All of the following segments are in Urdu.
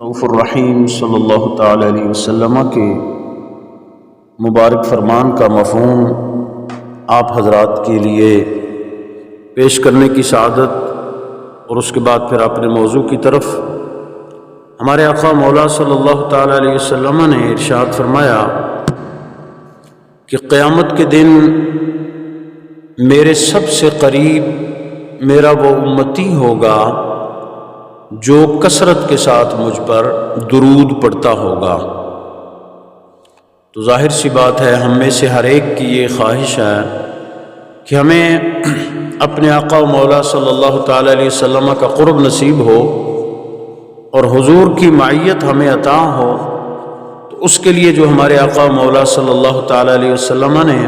رؤوف الرحیم صلی اللہ تعالی علیہ وسلم کے مبارک فرمان کا مفہوم آپ حضرات کے لیے پیش کرنے کی سعادت، اور اس کے بعد پھر اپنے موضوع کی طرف۔ ہمارے آقا مولا صلی اللہ تعالی علیہ وسلم نے ارشاد فرمایا کہ قیامت کے دن میرے سب سے قریب میرا وہ امتی ہوگا جو کثرت کے ساتھ مجھ پر درود پڑھتا ہوگا۔ تو ظاہر سی بات ہے، ہم میں سے ہر ایک کی یہ خواہش ہے کہ ہمیں اپنے آقا و مولا صلی اللہ تعالی علیہ وسلم کا قرب نصیب ہو اور حضور کی معیت ہمیں عطا ہو۔ تو اس کے لیے جو ہمارے آقا و مولا صلی اللہ تعالی علیہ وسلم نے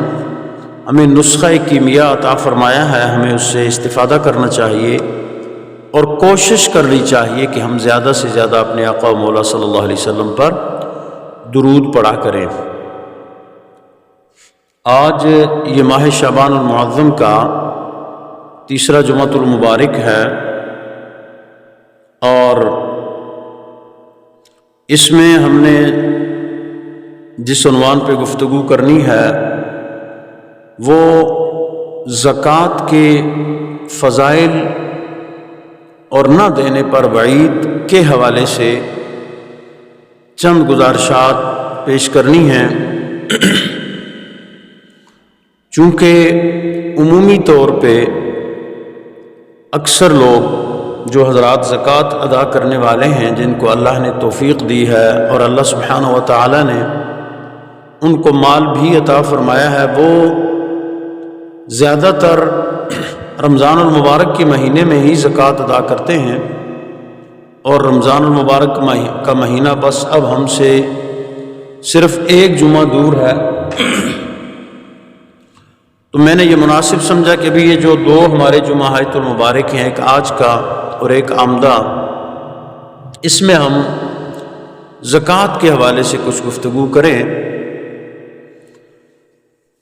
ہمیں نسخہ کیمیا عطا فرمایا ہے، ہمیں اس سے استفادہ کرنا چاہیے اور کوشش کرنی چاہیے کہ ہم زیادہ سے زیادہ اپنے آقا و مولا صلی اللہ علیہ وسلم پر درود پڑھا کریں۔ آج یہ ماہ شعبان المعظم کا تیسرا جمعۃ المبارک ہے، اور اس میں ہم نے جس عنوان پہ گفتگو کرنی ہے وہ زکوٰۃ کے فضائل اور نہ دینے پر وعید کے حوالے سے چند گزارشات پیش کرنی ہیں۔ چونکہ عمومی طور پہ اکثر لوگ جو حضرات زکوٰۃ ادا کرنے والے ہیں، جن کو اللہ نے توفیق دی ہے اور اللہ سبحانہ و تعالی نے ان کو مال بھی عطا فرمایا ہے، وہ زیادہ تر رمضان المبارک کے مہینے میں ہی زکوٰۃ ادا کرتے ہیں، اور رمضان المبارک کا مہینہ بس اب ہم سے صرف ایک جمعہ دور ہے۔ تو میں نے یہ مناسب سمجھا کہ بھی یہ جو دو ہمارے جمعہات المبارک ہیں، ایک آج کا اور ایک آمدہ، اس میں ہم زکوٰۃ کے حوالے سے کچھ گفتگو کریں،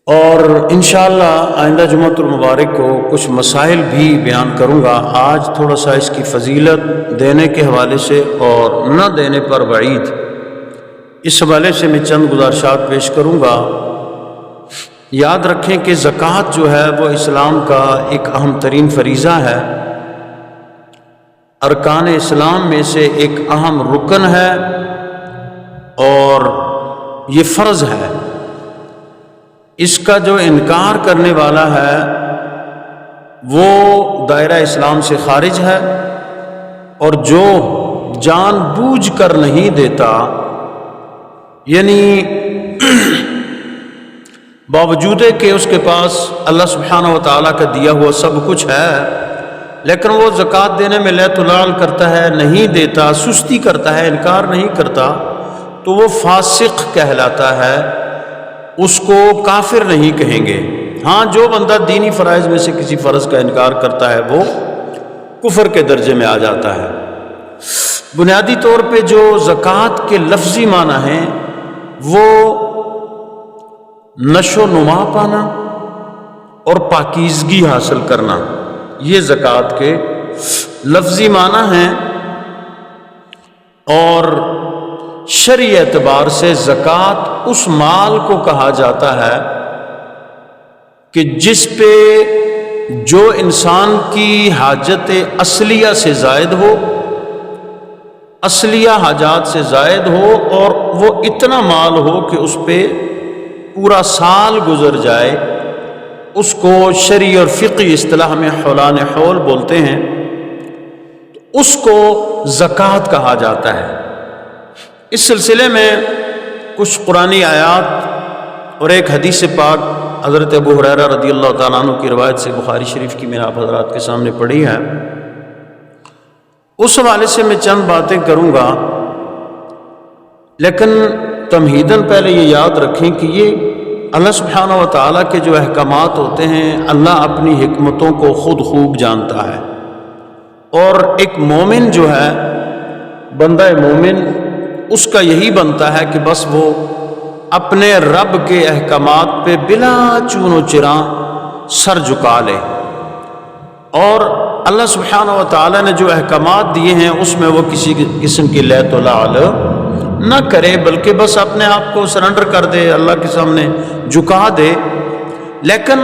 اور انشاءاللہ آئندہ جمعۃ المبارک کو کچھ مسائل بھی بیان کروں گا۔ آج تھوڑا سا اس کی فضیلت دینے کے حوالے سے اور نہ دینے پر وعید، اس حوالے سے میں چند گزارشات پیش کروں گا۔ یاد رکھیں کہ زکوٰۃ جو ہے وہ اسلام کا ایک اہم ترین فریضہ ہے، ارکان اسلام میں سے ایک اہم رکن ہے، اور یہ فرض ہے۔ اس کا جو انکار کرنے والا ہے وہ دائرہ اسلام سے خارج ہے، اور جو جان بوجھ کر نہیں دیتا، یعنی باوجود کہ اس کے پاس اللہ سبحانہ و تعالیٰ کا دیا ہوا سب کچھ ہے، لیکن وہ زکوٰۃ دینے میں لیت العال کرتا ہے، نہیں دیتا، سستی کرتا ہے، انکار نہیں کرتا، تو وہ فاسق کہلاتا ہے، اس کو کافر نہیں کہیں گے۔ ہاں، جو بندہ دینی فرائض میں سے کسی فرض کا انکار کرتا ہے وہ کفر کے درجے میں آ جاتا ہے۔ بنیادی طور پہ جو زکوٰۃ کے لفظی معنی ہیں وہ نشو و نما پانا اور پاکیزگی حاصل کرنا، یہ زکوٰۃ کے لفظی معنی ہیں، اور شرعی اعتبار سے زکوٰۃ اس مال کو کہا جاتا ہے کہ جس پہ جو انسان کی حاجت اصلیہ سے زائد ہو، اصلیہ حاجات سے زائد ہو، اور وہ اتنا مال ہو کہ اس پہ پورا سال گزر جائے، اس کو شرعی اور فقہی اصطلاح میں حولان حول بولتے ہیں، تو اس کو زکوٰۃ کہا جاتا ہے۔ اس سلسلے میں کچھ قرآنی آیات اور ایک حدیث پاک حضرت ابو ہریرہ رضی اللہ تعالیٰ عنہ کی روایت سے بخاری شریف کی میں آپ حضرات کے سامنے پڑھی ہے، اس حوالے سے میں چند باتیں کروں گا، لیکن تمہیداً پہلے یہ یاد رکھیں کہ یہ اللہ سبحانہ و تعالیٰ کے جو احکامات ہوتے ہیں، اللہ اپنی حکمتوں کو خود خوب جانتا ہے، اور ایک مومن جو ہے، بندہ مومن، اس کا یہی بنتا ہے کہ بس وہ اپنے رب کے احکامات پہ بلا چون و چراں سر جھکا لے، اور اللہ سبحانہ و تعالیٰ نے جو احکامات دیے ہیں اس میں وہ کسی قسم کی لیت و لعل نہ کرے، بلکہ بس اپنے آپ کو سرنڈر کر دے، اللہ کے سامنے جھکا دے۔ لیکن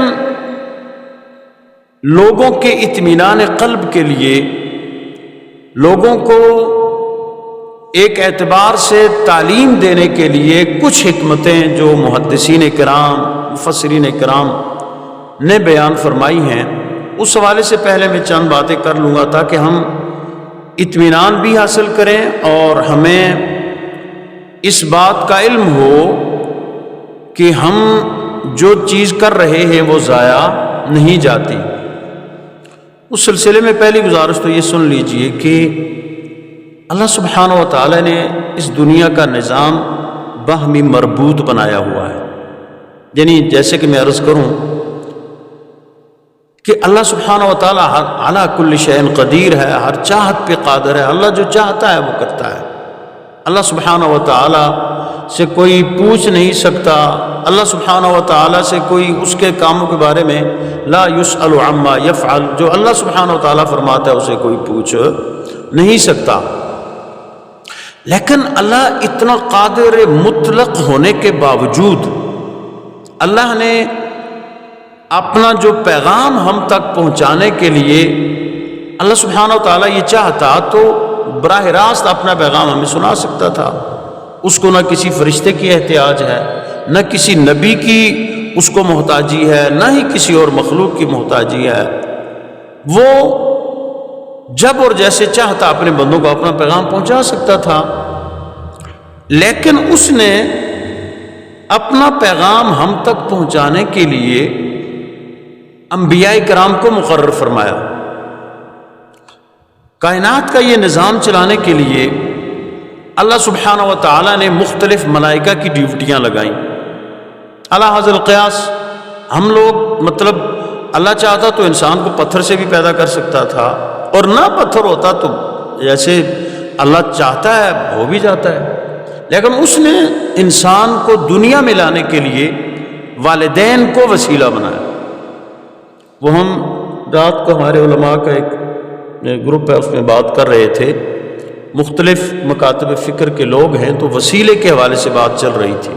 لوگوں کے اطمینان قلب کے لیے، لوگوں کو ایک اعتبار سے تعلیم دینے کے لیے کچھ حکمتیں جو محدثین کرام، مفسرین کرام نے بیان فرمائی ہیں، اس حوالے سے پہلے میں چند باتیں کر لوں گا تاکہ ہم اطمینان بھی حاصل کریں اور ہمیں اس بات کا علم ہو کہ ہم جو چیز کر رہے ہیں وہ ضائع نہیں جاتی۔ اس سلسلے میں پہلی گزارش تو یہ سن لیجئے کہ اللہ سبحانہ و تعالی نے اس دنیا کا نظام باہمی مربوط بنایا ہوا ہے۔ یعنی جیسے کہ میں عرض کروں کہ اللہ سبحانہ و تعالی علی کل شیء قدیر ہے، ہر چاہت پہ قادر ہے، اللہ جو چاہتا ہے وہ کرتا ہے۔ اللہ سبحانہ و تعالی سے کوئی پوچھ نہیں سکتا، اللہ سبحانہ و تعالی سے کوئی اس کے کاموں کے بارے میں لا یسأل عما یفعل، جو اللہ سبحانہ و تعالی فرماتا ہے اسے کوئی پوچھ نہیں سکتا۔ لیکن اللہ اتنا قادر مطلق ہونے کے باوجود اللہ نے اپنا جو پیغام ہم تک پہنچانے کے لیے، اللہ سبحانہ و تعالیٰ یہ چاہتا تو براہ راست اپنا پیغام ہمیں سنا سکتا تھا۔ اس کو نہ کسی فرشتے کی احتیاج ہے، نہ کسی نبی کی اس کو محتاجی ہے، نہ ہی کسی اور مخلوق کی محتاجی ہے۔ وہ جب اور جیسے چاہتا اپنے بندوں کو اپنا پیغام پہنچا سکتا تھا، لیکن اس نے اپنا پیغام ہم تک پہنچانے کے لیے انبیاء کرام کو مقرر فرمایا۔ کائنات کا یہ نظام چلانے کے لیے اللہ سبحانہ و تعالیٰ نے مختلف ملائکہ کی ڈیوٹیاں لگائیں۔ علی ھذا القیاس ہم لوگ اللہ چاہتا تو انسان کو پتھر سے بھی پیدا کر سکتا تھا، اور نہ پتھر ہوتا تو جیسے اللہ چاہتا ہے ہو بھی جاتا ہے، لیکن اس نے انسان کو دنیا میں لانے کے لیے والدین کو وسیلہ بنایا۔ وہ ہم رات کو ہمارے علماء کا ایک گروپ ہے، اس میں بات کر رہے تھے، مختلف مکاتب فکر کے لوگ ہیں، تو وسیلے کے حوالے سے بات چل رہی تھی۔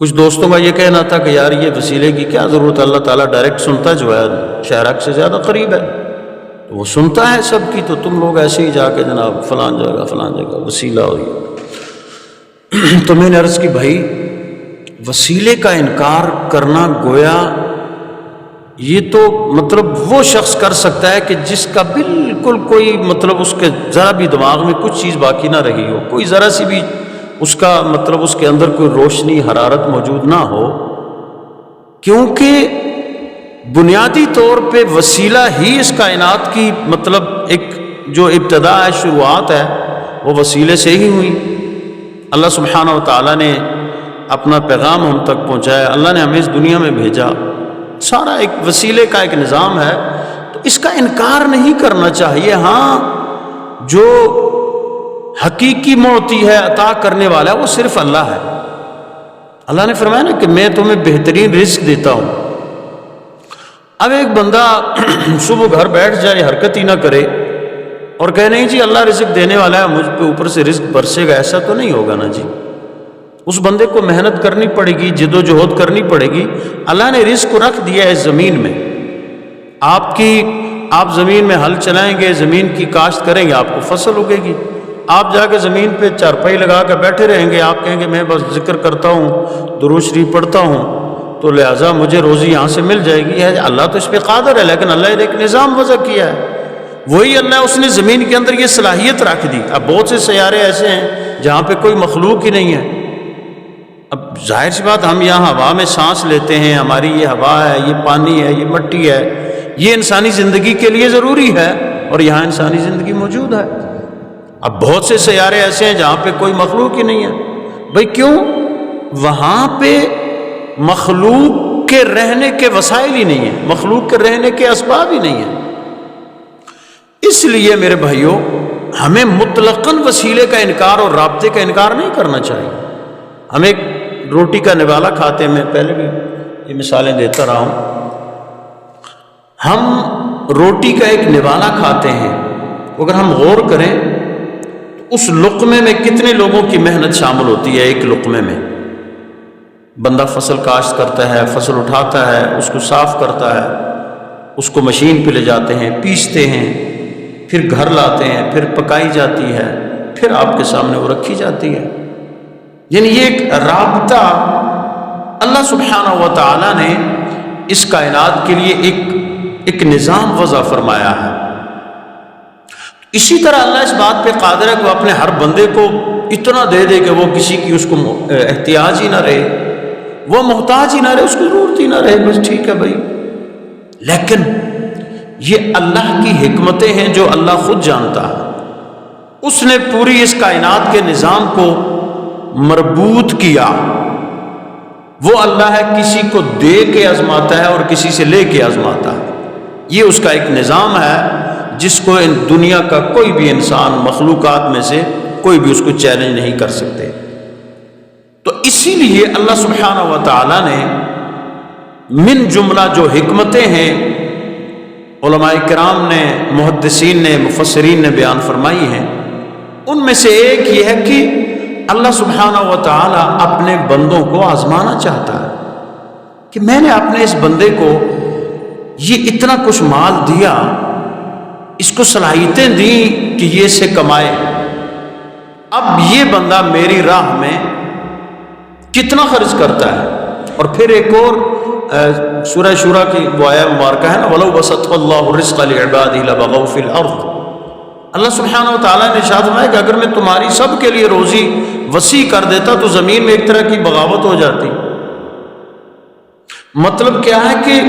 کچھ دوستوں کا یہ کہنا تھا کہ یار یہ وسیلے کی کیا ضرورت ہے، اللہ تعالیٰ ڈائریکٹ سنتا جو ہے، شہرک سے زیادہ قریب ہے، تو وہ سنتا ہے سب کی، تو تم لوگ ایسے ہی جا کے جناب فلان جگہ وسیلہ ہو رہی۔ تو میں نے عرض کی بھائی وسیلے کا انکار کرنا گویا یہ تو وہ شخص کر سکتا ہے کہ جس کا بالکل کوئی اس کے ذرا بھی دماغ میں کچھ چیز باقی نہ رہی ہو، کوئی ذرا سی بھی اس کا اس کے اندر کوئی روشنی حرارت موجود نہ ہو، کیونکہ بنیادی طور پہ وسیلہ ہی اس کائنات کی ایک جو ابتدا ہے، شروعات ہے، وہ وسیلے سے ہی ہوئی۔ اللہ سبحانہ و تعالیٰ نے اپنا پیغام ہم تک پہنچایا، اللہ نے ہمیں اس دنیا میں بھیجا، سارا ایک وسیلے کا ایک نظام ہے، تو اس کا انکار نہیں کرنا چاہیے۔ ہاں جو حقیقی معطی ہے، عطا کرنے والا ہے، وہ صرف اللہ ہے۔ اللہ نے فرمایا نا کہ میں تمہیں بہترین رزق دیتا ہوں۔ اب ایک بندہ صبح گھر بیٹھ جائے، حرکت ہی نہ کرے اور کہے نہیں جی اللہ رزق دینے والا ہے، مجھ پہ اوپر سے رزق برسے گا، ایسا تو نہیں ہوگا نا جی۔ اس بندے کو محنت کرنی پڑے گی، جد و جہد کرنی پڑے گی۔ اللہ نے رزق کو رکھ دیا ہے زمین میں، آپ زمین میں ہل چلائیں گے، زمین کی کاشت کریں گے، آپ کو فصل اگے گی۔ آپ جا کے زمین پہ چارپائی لگا کے بیٹھے رہیں گے، آپ کہیں گے میں بس ذکر کرتا ہوں، درود شریف پڑھتا ہوں، تو لہٰذا مجھے روزی یہاں سے مل جائے گی۔ اللہ تو اس پہ قادر ہے، لیکن اللہ نے ایک نظام وضع کیا ہے، وہی اللہ اس نے زمین کے اندر یہ صلاحیت رکھ دی۔ اب بہت سے سیارے ایسے ہیں جہاں پہ کوئی مخلوق ہی نہیں ہے۔ اب ظاہر سی بات، ہم یہاں ہوا میں سانس لیتے ہیں، ہماری یہ ہوا ہے، یہ پانی ہے، یہ مٹی ہے، یہ انسانی زندگی کے لیے ضروری ہے، اور یہاں انسانی زندگی موجود ہے۔ اب بہت سے سیارے ایسے ہیں جہاں پہ کوئی مخلوق ہی نہیں ہے۔ بھئی کیوں؟ وہاں پہ مخلوق کے رہنے کے وسائل ہی نہیں ہیں، مخلوق کے رہنے کے اسباب ہی نہیں ہیں۔ اس لیے میرے بھائیوں، ہمیں مطلقاً وسیلے کا انکار اور رابطے کا انکار نہیں کرنا چاہیے۔ ہم ایک روٹی کا نوالا کھاتے ہیں، میں پہلے بھی یہ مثالیں دیتا رہا ہوں، ہم روٹی کا ایک نوالا کھاتے ہیں، اگر ہم غور کریں تو اس لقمے میں کتنے لوگوں کی محنت شامل ہوتی ہے؟ ایک لقمے میں بندہ فصل کاشت کرتا ہے، فصل اٹھاتا ہے، اس کو صاف کرتا ہے، اس کو مشین پہ لے جاتے ہیں، پیستے ہیں، پھر گھر لاتے ہیں، پھر پکائی جاتی ہے، پھر آپ کے سامنے وہ رکھی جاتی ہے۔ یعنی یہ ایک رابطہ اللہ سبحانہ و تعالیٰ نے اس کائنات کے لیے ایک نظام وضع فرمایا ہے۔ اسی طرح اللہ اس بات پہ قادر ہے کہ وہ اپنے ہر بندے کو اتنا دے دے کہ وہ کسی کی اس کو احتیاج ہی نہ رہے، وہ محتاج ہی نہ رہے، اس کو ضرورت ہی نہ رہے، بس ٹھیک ہے بھائی۔ لیکن یہ اللہ کی حکمتیں ہیں جو اللہ خود جانتا ہے۔ اس نے پوری اس کائنات کے نظام کو مربوط کیا۔ وہ اللہ ہے، کسی کو دے کے آزماتا ہے اور کسی سے لے کے آزماتا ہے۔ یہ اس کا ایک نظام ہے جس کو ان دنیا کا کوئی بھی انسان، مخلوقات میں سے کوئی بھی اس کو چیلنج نہیں کر سکتے۔ تو اسی لیے اللہ سبحانہ و تعالیٰ نے من جملہ جو حکمتیں ہیں علماء کرام نے، محدثین نے، مفسرین نے بیان فرمائی ہیں، ان میں سے ایک یہ ہے کہ اللہ سبحانہ و تعالیٰ اپنے بندوں کو آزمانا چاہتا ہے کہ میں نے اپنے اس بندے کو یہ اتنا کچھ مال دیا، اس کو صلاحیتیں دیں کہ یہ اسے کمائے، اب یہ بندہ میری راہ میں کتنا خرچ کرتا ہے۔ اور پھر ایک اور سورہ شورى کی وہ آیہ مبارکہ ہے نا، وَلَوْ بَسَطَ اللَّهُ الرِّزْقَ لِعِبَادِهِ لَبَغَوْا فِي الْأَرْضِ۔ اللہ سبحانہ و تعالیٰ نے ارشاد فرمایا کہ اگر میں تمہاری سب کے لیے روزی وسیع کر دیتا تو زمین میں ایک طرح کی بغاوت ہو جاتی۔ مطلب کیا ہے کہ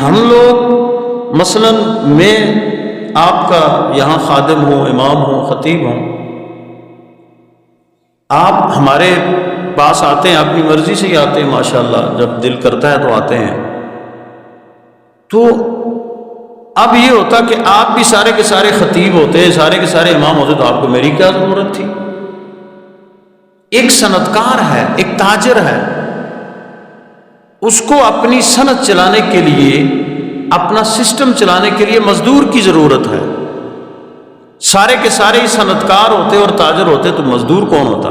ہم لوگ مثلا میں آپ کا یہاں خادم ہوں، امام ہوں، خطیب ہوں، آپ ہمارے پاس آتے ہیں، اپنی مرضی سے ہی آتے ہیں، ماشاءاللہ جب دل کرتا ہے تو آتے ہیں۔ تو اب یہ ہوتا کہ آپ بھی سارے کے سارے خطیب ہوتے، سارے کے سارے امام ہوتے، تو آپ کو میری کیا ضرورت تھی؟ ایک صنعتکار ہے، ایک تاجر ہے، اس کو اپنی صنعت چلانے کے لیے، اپنا سسٹم چلانے کے لیے مزدور کی ضرورت ہے۔ سارے کے سارے ہی صنعتکار ہوتے اور تاجر ہوتے تو مزدور کون ہوتا؟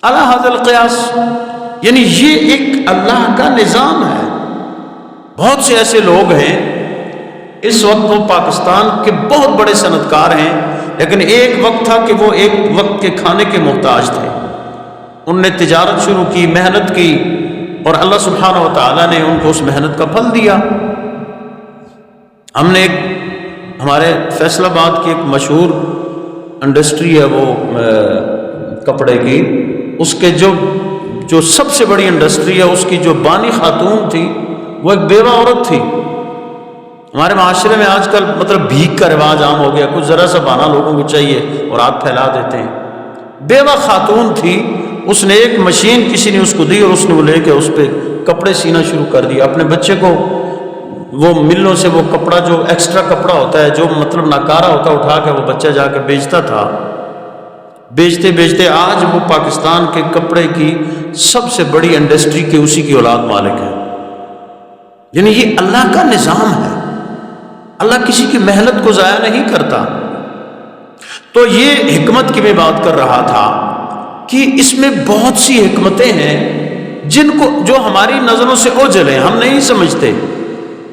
علی ھذا القیاس، یعنی یہ ایک اللہ کا نظام ہے۔ بہت سے ایسے لوگ ہیں اس وقت وہ پاکستان کے بہت بڑے صنعتکار ہیں، لیکن ایک وقت تھا کہ وہ ایک وقت کے کھانے کے محتاج تھے۔ ان نے تجارت شروع کی، محنت کی، اور اللہ سبحانہ و تعالیٰ نے ان کو اس محنت کا پھل دیا۔ ہم نے ہمارے فیصل آباد کی ایک مشہور انڈسٹری ہے وہ کپڑے کی، اس کے جو سب سے بڑی انڈسٹری ہے، اس کی جو بانی خاتون تھی وہ ایک بیوہ عورت تھی۔ ہمارے معاشرے میں آج کل مطلب بھیک کا رواج عام ہو گیا، کچھ ذرا سا بہانہ لوگوں کو چاہیے اور آپ پھیلا دیتے ہیں۔ بیوہ خاتون تھی، اس نے ایک مشین کسی نے اس کو دی اور اس نے وہ لے کے اس پہ کپڑے سینا شروع کر دیا۔ اپنے بچے کو وہ ملوں سے وہ کپڑا جو ایکسٹرا کپڑا ہوتا ہے، جو مطلب ناکارہ ہوتا، اٹھا کے وہ بچہ جا کے بیچتا تھا۔ بیچتے بیچتے آج وہ پاکستان کے کپڑے کی سب سے بڑی انڈسٹری کے اسی کی اولاد مالک ہے۔ یعنی یہ اللہ کا نظام ہے، اللہ کسی کی محنت کو ضائع نہیں کرتا۔ تو یہ حکمت کی میں بات کر رہا تھا کہ اس میں بہت سی حکمتیں ہیں جو ہماری نظروں سے اوجھل ہیں، ہم نہیں سمجھتے،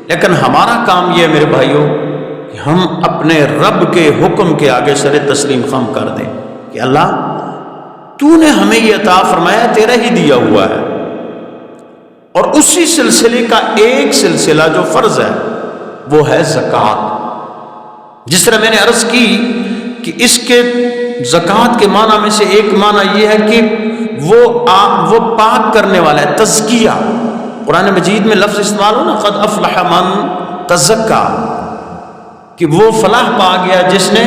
لیکن ہمارا کام یہ ہے میرے بھائیوں کہ ہم اپنے رب کے حکم کے آگے سر تسلیم خم کر دیں کہ اللہ تو نے ہمیں یہ عطا فرمایا، تیرا ہی دیا ہوا ہے۔ اور اسی سلسلے کا ایک سلسلہ جو فرض ہے وہ ہے زکوٰۃ۔ جس طرح میں نے عرض کی کہ اس کے زکوٰۃ کے معنی میں سے ایک معنی یہ ہے کہ وہ پاک کرنے والا ہے، تزکیہ۔ قرآن مجید میں لفظ استعمال ہو نا، قد افلح من تزکا، کہ وہ فلاح پا گیا جس نے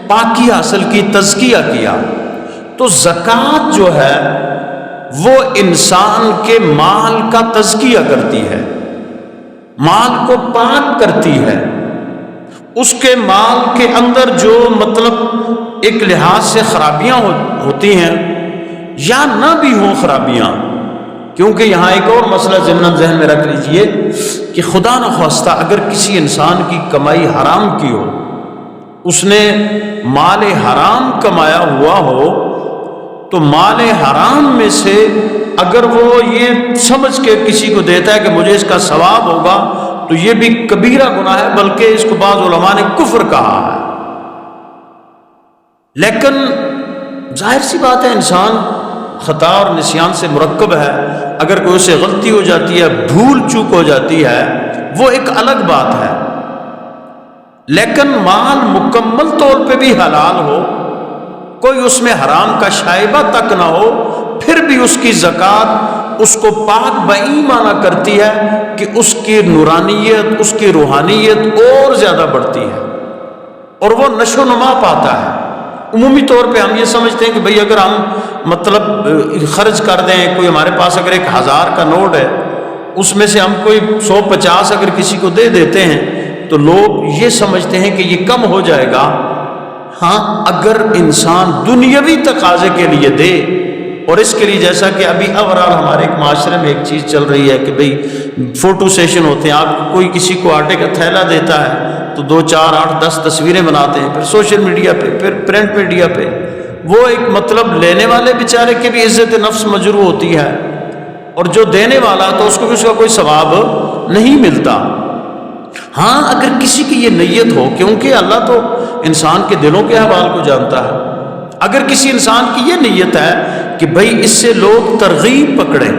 پاکی حاصل کی، تزکیہ کیا۔ تو زکوٰۃ جو ہے وہ انسان کے مال کا تزکیہ کرتی ہے، مال کو پاک کرتی ہے۔ اس کے مال کے اندر جو مطلب ایک لحاظ سے خرابیاں ہوتی ہیں یا نہ بھی ہوں خرابیاں، کیونکہ یہاں ایک اور مسئلہ ضمن ذہن میں رکھ لیجئے کہ خدا نخواستہ اگر کسی انسان کی کمائی حرام کی ہو، اس نے مال حرام کمایا ہوا ہو، تو مال حرام میں سے اگر وہ یہ سمجھ کے کسی کو دیتا ہے کہ مجھے اس کا ثواب ہوگا، تو یہ بھی کبیرہ گناہ ہے، بلکہ اس کو بعض علماء نے کفر کہا ہے۔ لیکن ظاہر سی بات ہے، انسان خطا اور نسیان سے مرکب ہے، اگر کوئی اسے غلطی ہو جاتی ہے، بھول چوک ہو جاتی ہے، وہ ایک الگ بات ہے۔ لیکن مال مکمل طور پہ بھی حلال ہو، کوئی اس میں حرام کا شائبہ تک نہ ہو، پھر بھی اس کی زکوٰۃ اس کو پاک بایمانہ کرتی ہے کہ اس کی نورانیت، اس کی روحانیت اور زیادہ بڑھتی ہے اور وہ نشو و نما پاتا ہے۔ عمومی طور پہ ہم یہ سمجھتے ہیں کہ بھئی اگر ہم مطلب خرچ کر دیں، کوئی ہمارے پاس اگر 1000 کا نوٹ ہے، اس میں سے ہم کوئی 150 اگر کسی کو دے دیتے ہیں تو لوگ یہ سمجھتے ہیں کہ یہ کم ہو جائے گا۔ ہاں، اگر انسان دنیاوی تقاضے کے لیے دے، اور اس کے لیے جیسا کہ ابھی اوورال ہمارے ایک معاشرے میں ایک چیز چل رہی ہے کہ بھئی فوٹو سیشن ہوتے ہیں، آپ کوئی کسی کو آٹے کا تھیلا دیتا ہے تو 2 4 8 10 تصویریں بناتے ہیں، پھر سوشل میڈیا پہ، پھر پرنٹ میڈیا پہ، وہ ایک مطلب لینے والے بیچارے کی بھی عزت نفس مجروح ہوتی ہے، اور جو دینے والا تو اس کو بھی اس کا کوئی ثواب نہیں ملتا۔ ہاں، اگر کسی کی یہ نیت ہو، کیونکہ اللہ تو انسان کے دلوں کے احوال کو جانتا ہے، اگر کسی انسان کی یہ نیت ہے کہ بھئی اس سے لوگ ترغیب پکڑیں،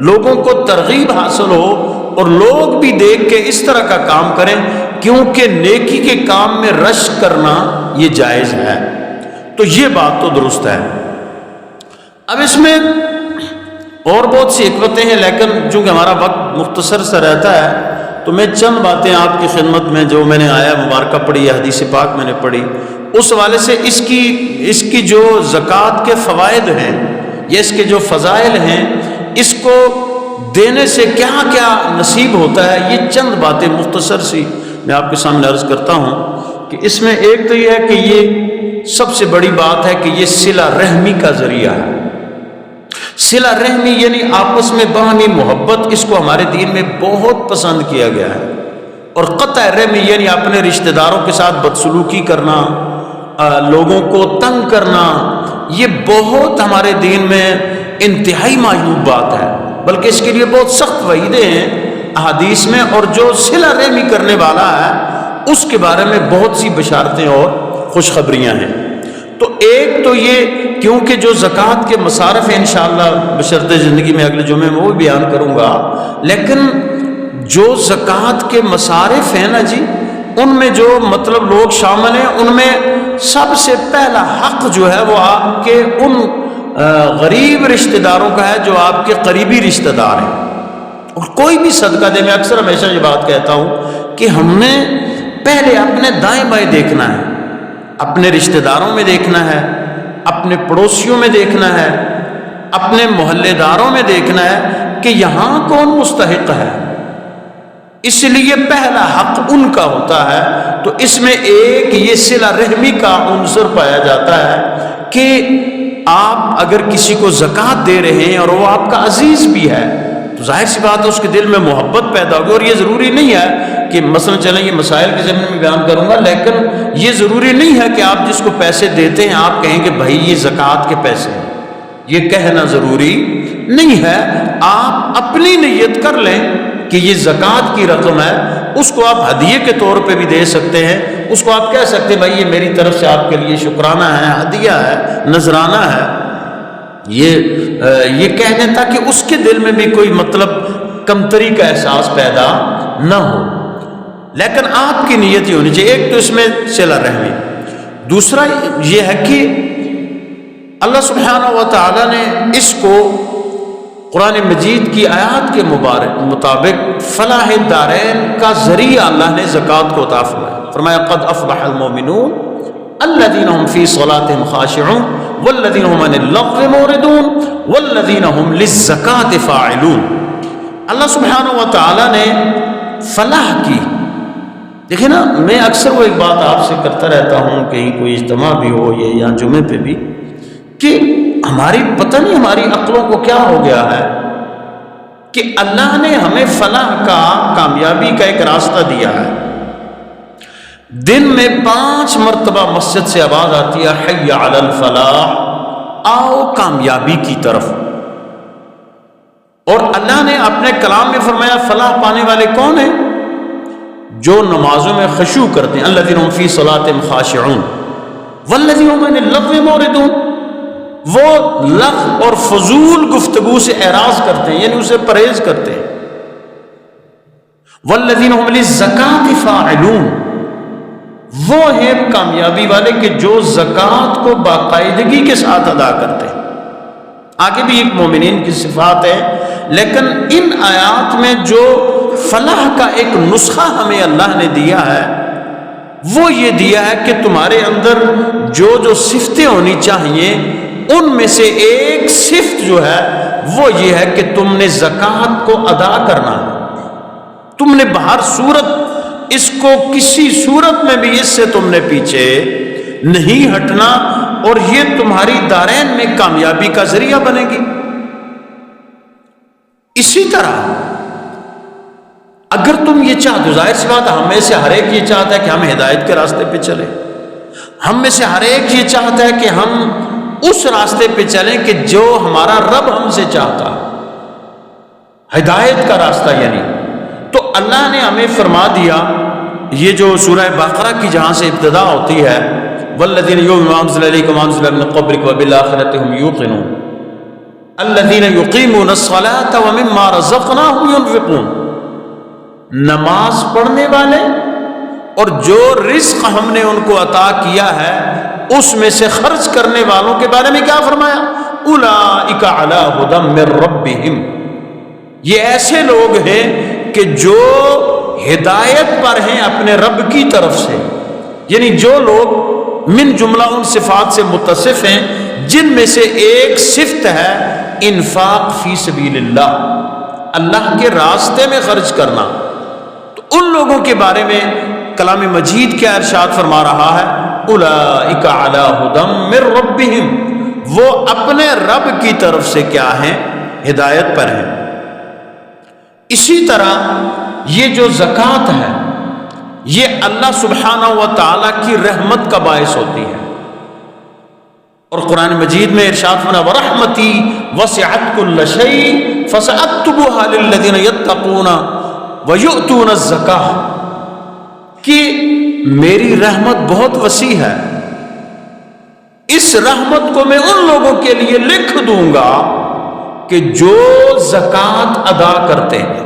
لوگوں کو ترغیب حاصل ہو اور لوگ بھی دیکھ کے اس طرح کا کام کریں، کیونکہ نیکی کے کام میں رش کرنا یہ جائز ہے، تو یہ بات تو درست ہے۔ اب اس میں اور بہت سی حکمتیں ہیں، لیکن چونکہ ہمارا وقت مختصر سا رہتا ہے تو میں چند باتیں آپ کی خدمت میں، جو میں نے آیا مبارکہ پڑھی یا حدیث پاک میں نے پڑھی، اس حوالے سے اس کی جو زکوٰۃ کے فوائد ہیں یا اس کے جو فضائل ہیں، اس کو دینے سے کیا کیا نصیب ہوتا ہے، یہ چند باتیں مختصر سی میں آپ کے سامنے عرض کرتا ہوں کہ اس میں ایک تو یہ ہے کہ یہ سب سے بڑی بات ہے کہ یہ صلہ رحمی کا ذریعہ ہے۔ صلہ رحمی یعنی آپس میں باہمی محبت، اس کو ہمارے دین میں بہت پسند کیا گیا ہے، اور قطع رحمی یعنی اپنے رشتہ داروں کے ساتھ بدسلوکی کرنا، لوگوں کو تنگ کرنا، یہ بہت ہمارے دین میں انتہائی معیوب بات ہے، بلکہ اس کے لیے بہت سخت وعیدیں ہیں احادیث میں، اور جو صلہ رحمی کرنے والا ہے اس کے بارے میں بہت سی بشارتیں اور خوشخبریاں ہیں۔ تو ایک تو یہ کیونکہ جو زکوٰۃ کے مصارف ہیں انشاءاللہ بشرط زندگی میں اگلے جمعے میں وہ بھی بیان کروں گا، لیکن جو زکوٰۃ کے مصارف ہیں نا جی، ان میں جو مطلب لوگ شامل ہیں، ان میں سب سے پہلا حق جو ہے وہ آپ کے ان غریب رشتہ داروں کا ہے جو آپ کے قریبی رشتہ دار ہیں۔ اور کوئی بھی صدقہ دے، میں اکثر ہمیشہ یہ بات کہتا ہوں کہ ہم نے پہلے اپنے دائیں بائیں دیکھنا ہے، اپنے رشتہ داروں میں دیکھنا ہے، اپنے پڑوسیوں میں دیکھنا ہے، اپنے محلے داروں میں دیکھنا ہے کہ یہاں کون مستحق ہے، اس لیے پہلا حق ان کا ہوتا ہے۔ تو اس میں ایک یہ صلہ رحمی کا عنصر پایا جاتا ہے کہ آپ اگر کسی کو زکوٰۃ دے رہے ہیں اور وہ آپ کا عزیز بھی ہے تو ظاہر سی بات ہے اس کے دل میں محبت پیدا ہوگی، اور یہ ضروری نہیں ہے کہ مثلا چلیں یہ مسائل کے ضمن میں بیان کروں گا، لیکن یہ ضروری نہیں ہے کہ آپ جس کو پیسے دیتے ہیں آپ کہیں کہ بھائی یہ زکوٰۃ کے پیسے ہیں، یہ کہنا ضروری نہیں ہے۔ آپ اپنی نیت کر لیں کہ یہ زکوٰۃ کی رقم ہے، اس کو آپ ہدیے کے طور پہ بھی دے سکتے ہیں، اس کو آپ کہہ سکتے ہیں بھائی یہ میری طرف سے آپ کے لیے شکرانہ ہے، ہدیہ ہے، نذرانہ ہے، یہ کہہ دیں تاکہ اس کے دل میں بھی کوئی مطلب کمتری کا احساس پیدا نہ ہو، لیکن آپ کی نیت یہ ہونی چاہیے۔ ایک تو اس میں صلہ رحمی، دوسرا یہ ہے کہ اللہ سبحانہ و تعالیٰ نے اس کو قرآن مجید کی آیات کے مطابق فلاح دارین کا ذریعہ اللہ نے زکوٰۃ کو عطا فرمایا، قد افلح المؤمنون الذین هم فی صلاتهم خاشعون والذین هم عن اللغو معرضون والذین هم للزکاة فاعلون۔ اللہ سبحانہ و تعالیٰ نے فلاح کی، دیکھیں نا، میں اکثر وہ ایک بات آپ سے کرتا رہتا ہوں، کہیں کوئی اجتماع بھی ہو یا یہاں جمعے پہ بھی، کہ ہماری پتہ نہیں ہماری عقلوں کو کیا ہو گیا ہے کہ اللہ نے ہمیں فلاح کا، کامیابی کا ایک راستہ دیا ہے. دن میں 5 مرتبہ مسجد سے آواز آتی ہے حی علی الفلاح، آؤ کامیابی کی طرف. اور اللہ نے اپنے کلام میں فرمایا فلاح پانے والے کون ہیں؟ جو نمازوں میں خشوع کرتے ہیں. الذین هم فی صلاتهم خاشعون والذین هم عن اللغو معرضون. وہ لغو اور فضول گفتگو سے اعراض کرتے ہیں، یعنی اسے پرہیز کرتے ہیں. والذین هم للزکاۃ فاعلون. وہ ہیں کامیابی والے کہ جو زکوٰۃ کو باقاعدگی کے ساتھ ادا کرتے ہیں. آگے بھی ایک مومنین کی صفات ہے، لیکن ان آیات میں جو فلاح کا ایک نسخہ ہمیں اللہ نے دیا ہے وہ یہ دیا ہے کہ تمہارے اندر جو جو صفتیں ہونی چاہیے ان میں سے ایک صفت جو ہے وہ یہ ہے کہ تم نے زکوٰۃ کو ادا کرنا. تم نے باہر صورت اس کو کسی صورت میں بھی اس سے تم نے پیچھے نہیں ہٹنا، اور یہ تمہاری دارین میں کامیابی کا ذریعہ بنے گی. اسی طرح اگر تم یہ چاہتے، ظاہر سی بات ہم میں سے ہر ایک یہ چاہتا ہے کہ ہم ہدایت کے راستے پہ چلیں. ہم میں سے ہر ایک یہ چاہتا ہے کہ ہم اس راستے پہ چلیں کہ جو ہمارا رب ہم سے چاہتا، ہدایت کا راستہ. یعنی تو اللہ نے ہمیں فرما دیا، یہ جو سورہ بقرہ کی جہاں سے ابتدا ہوتی ہے والذین یؤمنون بما انزل الیک وما انزل من قبلک وبالآخرۃ هم یوقنون الذین یقیمون الصلاۃ ومما رزقناہم ينفقون. نماز پڑھنے والے اور جو رزق ہم نے ان کو عطا کیا ہے اس میں سے خرچ کرنے والوں کے بارے میں کیا فرمایا؟ اولئک علی ھدی من ربہم. یہ ایسے لوگ ہیں کہ جو ہدایت پر ہیں اپنے رب کی طرف سے. یعنی جو لوگ من جملہ ان صفات سے متصف ہیں جن میں سے ایک صفت ہے انفاق فی سبیل اللہ، اللہ کے راستے میں خرچ کرنا. تو ان لوگوں کے بارے میں کلام مجید کیا ارشاد فرما رہا ہے؟ اولئک علی ھدی من ربہم. وہ اپنے رب کی طرف سے کیا ہیں؟ ہدایت پر ہیں. اسی طرح یہ جو زکوٰۃ ہے یہ اللہ سبحانہ و تعالیٰ کی رحمت کا باعث ہوتی ہے. اور قرآن مجید میں ارشاد فرمایا ورحمتی وسعت کل شیء فسأکتبها للذین یتقون ویؤتون الزکاۃ. کہ میری رحمت بہت وسیع ہے، اس رحمت کو میں ان لوگوں کے لیے لکھ دوں گا کہ جو زکوٰۃ ادا کرتے ہیں.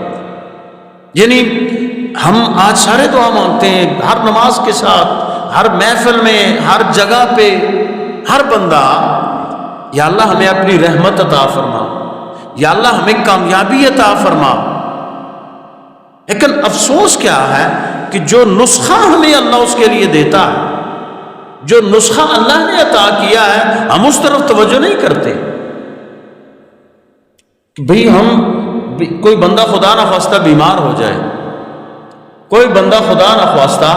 یعنی ہم آج سارے دعا مانگتے ہیں ہر نماز کے ساتھ، ہر محفل میں، ہر جگہ پہ، ہر بندہ یا اللہ ہمیں اپنی رحمت عطا فرما، یا اللہ ہمیں کامیابی عطا فرما. لیکن افسوس کیا ہے کہ جو نسخہ ہمیں اللہ اس کے لیے دیتا ہے، جو نسخہ اللہ نے عطا کیا ہے، ہم اس طرف توجہ نہیں کرتے. بھئی ہم کوئی بندہ خدا نخواستہ بیمار ہو جائے، کوئی بندہ خدا نخواستہ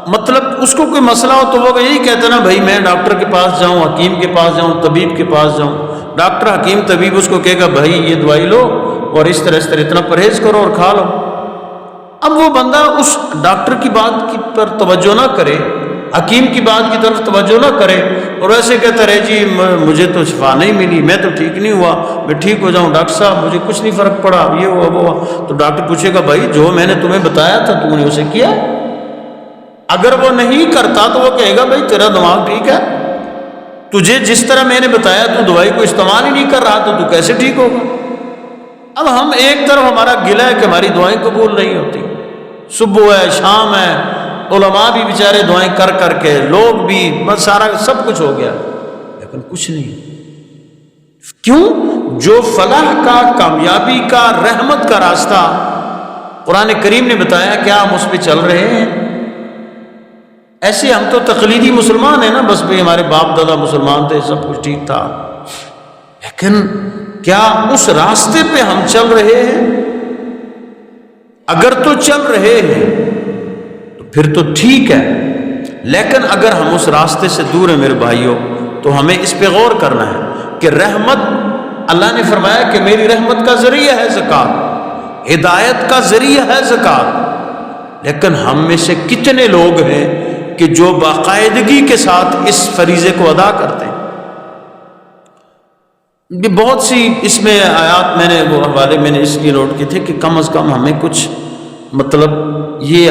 مطلب اس کو کوئی مسئلہ ہو تو وہ یہی کہتے نا بھائی میں ڈاکٹر کے پاس جاؤں، حکیم کے پاس جاؤں، طبیب کے پاس جاؤں. ڈاکٹر، حکیم، طبیب اس کو کہے گا بھائی یہ دوائی لو اور اس طرح اتنا پرہیز کرو اور کھا لو. اب وہ بندہ اس ڈاکٹر کی بات پر توجہ نہ کرے، حکیم کی بات کی طرف توجہ نہ کرے اور ایسے کہتا رہے جی مجھے تو شفا نہیں ملی، میں تو ٹھیک نہیں ہوا، میں ٹھیک ہو جاؤں ڈاکٹر صاحب مجھے کچھ نہیں فرق پڑا، یہ ہوا وہ ہوا. تو ڈاکٹر پوچھے گا بھائی جو میں نے تمہیں بتایا تھا تم نے اسے کیا؟ اگر وہ نہیں کرتا تو وہ کہے گا بھائی تیرا دماغ ٹھیک ہے، تجھے جس طرح میں نے بتایا تو دوائی کو استعمال ہی نہیں کر رہا تو کیسے ٹھیک ہوگا؟ اب ہم ایک طرف ہمارا گلہ ہے کہ ہماری دعائیں قبول نہیں ہوتی، صبح ہے شام ہے، علماء بھی بیچارے دعائیں کر کر کے، لوگ بھی، بس سارا سب کچھ ہو گیا لیکن کچھ نہیں. کیوں؟ جو فلاح کا، کامیابی کا، رحمت کا راستہ قرآن کریم نے بتایا کیا ہم اس پہ چل رہے ہیں؟ ایسے ہم تو تقلیدی مسلمان ہیں نا، بس بھئی ہمارے باپ دادا مسلمان تھے سب کچھ ٹھیک تھا، لیکن کیا اس راستے پہ ہم چل رہے ہیں؟ اگر تو چل رہے ہیں تو پھر تو ٹھیک ہے، لیکن اگر ہم اس راستے سے دور ہیں میرے بھائیوں تو ہمیں اس پہ غور کرنا ہے کہ رحمت اللہ نے فرمایا کہ میری رحمت کا ذریعہ ہے زکوٰۃ، ہدایت کا ذریعہ ہے زکوٰۃ، لیکن ہم میں سے کتنے لوگ ہیں کہ جو باقاعدگی کے ساتھ اس فریضے کو ادا کرتے ہیں؟ بہت سی اس میں آیات میں نے وہ حوالے میں نے اس لیے نوٹ کیے تھے کہ کم از کم ہمیں کچھ مطلب یہ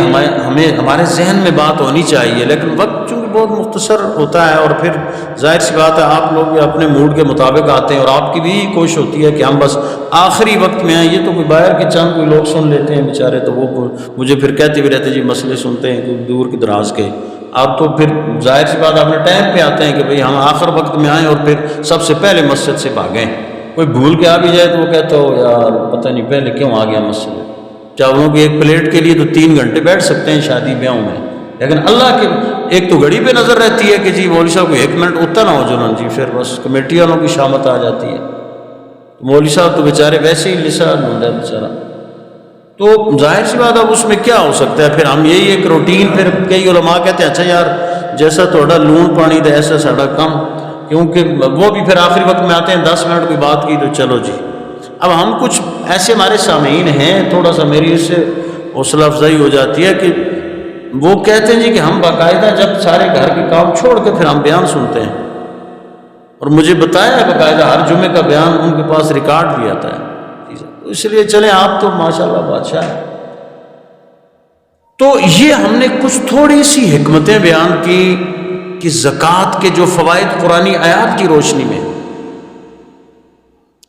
ہمارے ذہن میں بات ہونی چاہیے، لیکن وقت چونکہ بہت مختصر ہوتا ہے اور پھر ظاہر سی بات ہے آپ لوگ اپنے موڈ کے مطابق آتے ہیں اور آپ کی بھی کوشش ہوتی ہے کہ ہم بس آخری وقت میں آئیں۔ یہ تو کوئی باہر کے چند کوئی لوگ سن لیتے ہیں بیچارے، تو وہ مجھے پھر کہتے بھی رہتے جی مسئلے سنتے ہیں کوئی دور کی دراز کے، آپ تو پھر ظاہر سی بات اپنے ٹائم پہ آتے ہیں کہ بھئی ہم آخر وقت میں آئیں اور پھر سب سے پہلے مسجد سے بھاگیں۔ کوئی بھول کے آ بھی جائے تو وہ کہتا ہو یار پتہ نہیں پہلے کیوں آ گیا مسجد، چاولوں کی ایک پلیٹ کے لیے تو 3 گھنٹے بیٹھ سکتے ہیں شادی بیاہوں میں، لیکن اللہ کے ایک تو گھڑی پہ نظر رہتی ہے کہ جی مولوی صاحب کو 1 منٹ اتنا نہ ہو جنون جی، پھر بس کمیٹی والوں کی شامت آ جاتی ہے، مولوی صاحب تو بیچارے ویسے ہی لسان ہوتا ہے بیچارہ، تو ظاہر سی بات اب اس میں کیا ہو سکتا ہے۔ پھر ہم یہی ایک روٹین، پھر کئی علماء کہتے ہیں اچھا یار جیسا تھوڑا لون پانی تھا ایسا ساڑا کم، کیونکہ وہ بھی پھر آخری وقت میں آتے ہیں 10 منٹ کی بات کی تو چلو جی۔ اب ہم کچھ ایسے ہمارے سامعین ہیں، تھوڑا سا میری اس سے حوصلہ افزائی ہو جاتی ہے کہ وہ کہتے ہیں جی کہ ہم باقاعدہ جب سارے گھر کے کام چھوڑ کے پھر ہم بیان سنتے ہیں، اور مجھے بتایا ہے باقاعدہ ہر جمعے کا بیان ان کے پاس ریکارڈ بھی آتا ہے، اس لیے چلیں آپ تو ماشاءاللہ بادشاہ ہیں۔ تو یہ ہم نے کچھ تھوڑی سی حکمتیں بیان کی کہ زکوٰۃ کے جو فوائد قرآنی آیات کی روشنی میں،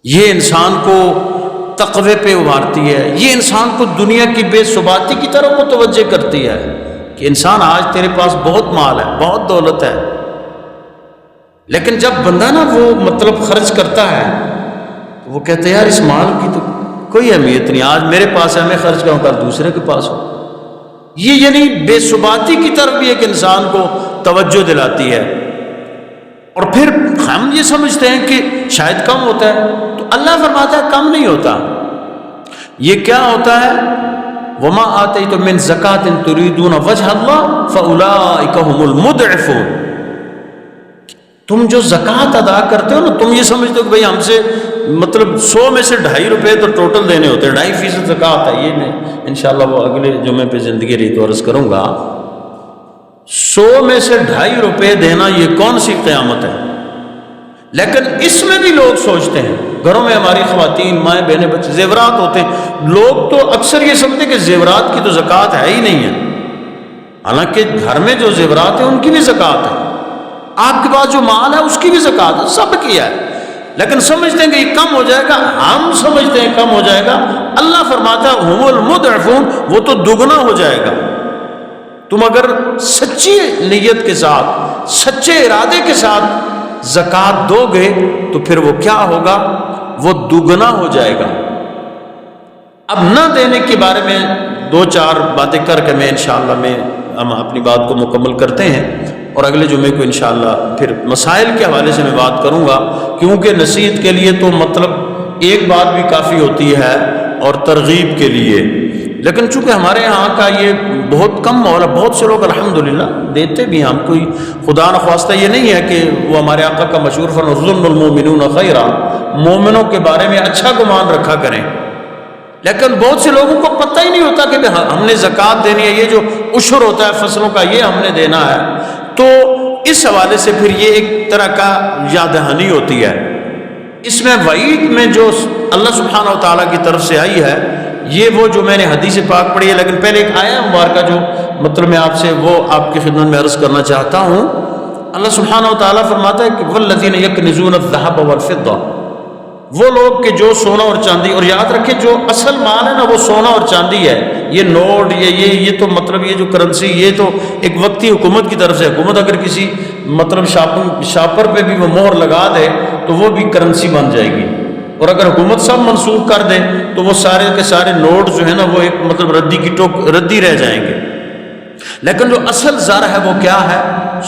یہ انسان کو تقوی پہ ابھارتی ہے، یہ انسان کو دنیا کی بے ثباتی کی طرف متوجہ کرتی ہے کہ انسان آج تیرے پاس بہت مال ہے، بہت دولت ہے، لیکن جب بندہ نا وہ مطلب خرچ کرتا ہے تو وہ کہتے ہیں یار اس مال کی تو کوئی اہمیت نہیں، آج میرے پاس ہے میں خرچ کروں کل دوسرے کے پاس ہو۔ یہ یعنی بے ثباتی کی طرف بھی ایک انسان کو توجہ دلاتی ہے، اور پھر ہم یہ سمجھتے ہیں کہ شاید کم ہوتا ہے، تو اللہ فرماتا ہے کم نہیں ہوتا، یہ کیا ہوتا ہے؟ وَمَا آتَيْتُم مِّن زَكَاةٍ تُرِيدُونَ وَجْهَ اللَّهِ فَأُولَٰئِكَ هُمُ الْمُضْعِفُونَ۔ تم جو زکوٰۃ ادا کرتے ہو نا، تم یہ سمجھتے ہو کہ بھئی ہم سے مطلب 100 میں سے 2.5 روپے تو ٹوٹل دینے ہوتے ہیں، 2.5% زکوٰۃ ہے، یہ میں انشاءاللہ وہ اگلے جمعے پہ زندگی رہی تو عرض کروں گا۔ 100 میں سے 2.5 روپے دینا یہ کون سی قیامت ہے؟ لیکن اس میں بھی لوگ سوچتے ہیں، گھروں میں ہماری خواتین مائیں بہنیں بچے زیورات ہوتے ہیں، لوگ تو اکثر یہ سمجھتے ہیں کہ زیورات کی تو زکوٰۃ ہے ہی نہیں ہے، حالانکہ گھر میں جو زیورات ہیں ان کی بھی زکوٰۃ ہے، آپ کے پاس جو مال ہے اس کی بھی زکوٰۃ ہے، سب کی ہے، لیکن سمجھتے ہیں کہ یہ کم ہو جائے گا، ہم سمجھتے ہیں کم ہو جائے گا، اللہ فرماتا ہے ہم المضعفون، وہ تو دگنا ہو جائے گا۔ تم اگر سچی نیت کے ساتھ، سچے ارادے کے ساتھ زکوٰۃ دو گے تو پھر وہ کیا ہوگا؟ وہ دگنا ہو جائے گا۔ اب نہ دینے کے بارے میں 2-4 باتیں کر کے میں انشاءاللہ ہم اپنی بات کو مکمل کرتے ہیں، اور اگلے جمعے کو انشاءاللہ پھر مسائل کے حوالے سے میں بات کروں گا، کیونکہ نصیحت کے لیے تو مطلب ایک بات بھی کافی ہوتی ہے اور ترغیب کے لیے، لیکن چونکہ ہمارے یہاں کا یہ بہت کم ماحول ہے، بہت سے لوگ الحمدللہ دیتے بھی ہیں، ہم کوئی خدا نخواستہ یہ نہیں ہے کہ وہ ہمارے آقا کا مشہور فرمان ظن المؤمنون خیرا، مومنوں کے بارے میں اچھا گمان رکھا کریں، لیکن بہت سے لوگوں کو پتہ ہی نہیں ہوتا کہ ہم نے زکوٰۃ دینی ہے، یہ جو عشر ہوتا ہے فصلوں کا یہ ہم نے دینا ہے، تو اس حوالے سے پھر یہ ایک طرح کا یاد دہانی ہوتی ہے۔ اس میں وعید میں جو اللہ سبحانہ و تعالیٰ کی طرف سے آئی ہے، یہ وہ جو میں نے حدیث پاک پڑھی ہے، لیکن پہلے ایک آیہ مبارکہ جو مطلب میں آپ سے وہ آپ کی خدمت میں عرض کرنا چاہتا ہوں۔ اللہ سبحانہ و تعالیٰ فرماتا ہے کہ وَالَّذِينَ يَكْنِزُونَ الذَّهَبَ وَالْفِضَّةَ، وہ لوگ کہ جو سونا اور چاندی، اور یاد رکھیں جو اصل مال ہے نا وہ سونا اور چاندی ہے، یہ نوٹ یہ تو مطلب یہ جو کرنسی یہ تو ایک وقتی حکومت کی طرف سے، حکومت اگر کسی مطلب شاپر پہ بھی وہ مہر لگا دے تو وہ بھی کرنسی بن جائے گی، اور اگر حکومت سب منسوخ کر دے تو وہ سارے کے سارے نوٹ جو ہے نا وہ ایک مطلب ردی رہ جائیں گے، لیکن جو اصل زر ہے وہ کیا ہے؟